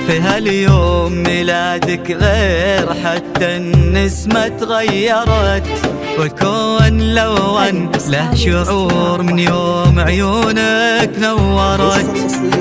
في هاليوم ميلادك غير حتى النسمة تغيرت، والكون لون له شعور من يوم عيونك نورت.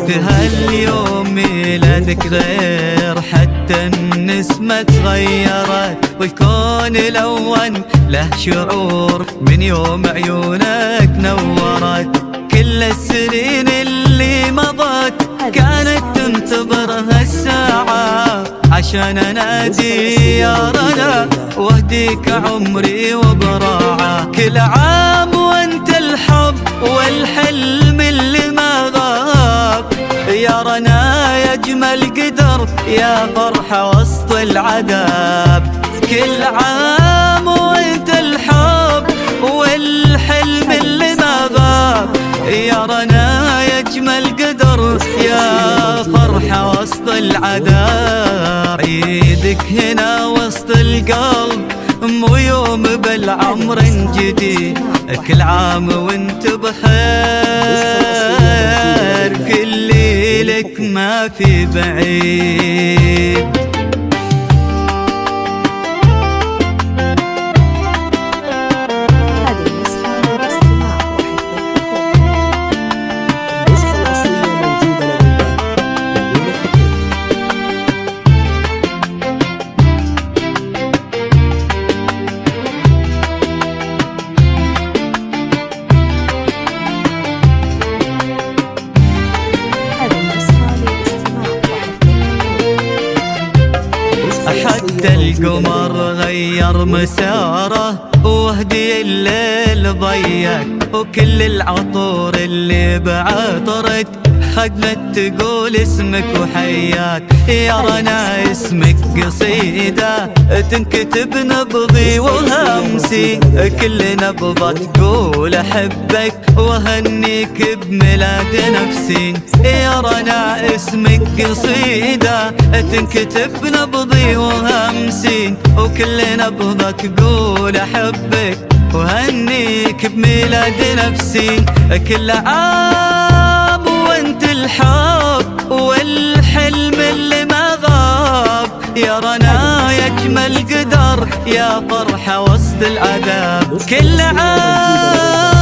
في هاليوم ميلادك غير حتى النسمة تغيرت، والكون لون له شعور من يوم عيونك نورت. كل السنين اللي مضت كانت تنتظرها الساعة عشان انادي يا رنا واهديك عمري وبراعة. كل عام وانت الحب والحلم اللي ما غاب، يا رنا يا اجمل قدر يا فرحة وسط العذاب. كل عام وانت الحب والحلم اللي ما غاب، يا رنا يا اجمل قدر يا فرحة وسط العذاب. عيدك هنا وسط القلب مو يوم بالعمر جديد، كل عام وانت بخير كل ليلك ما في بعيد. حتى القمر غير مساره وهدي الليل ضيق، وكل العطور اللي بعطرت خدمت تقول اسمك وحياك. يا رنا اسمك قصيدة تنكتب نبضي وهمسي، كل نبضة تقول أحبك وهنيك بميلاد نفسي. يا رنا اسمك قصيدة تنكتب نبضي وهمسي، وكل نبضة تقول أحبك وهنيك بميلاد نفسي. كل عام وانت الحب والحلم اللي ما غاب، يا رنا يا اجمل قدر يا فرحة وسط العذاب. كل عام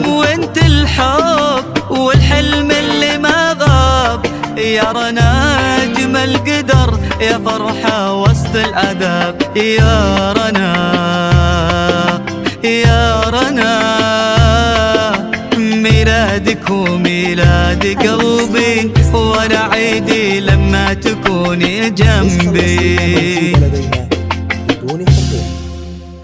وانت الحب والحلم اللي ما غاب، يا رنا يا اجمل قدر يا فرحة وسط العذاب. يا رنا يا رنا ميلادك وميلاد قلبي، وانا عيدي لما تكوني جنبي.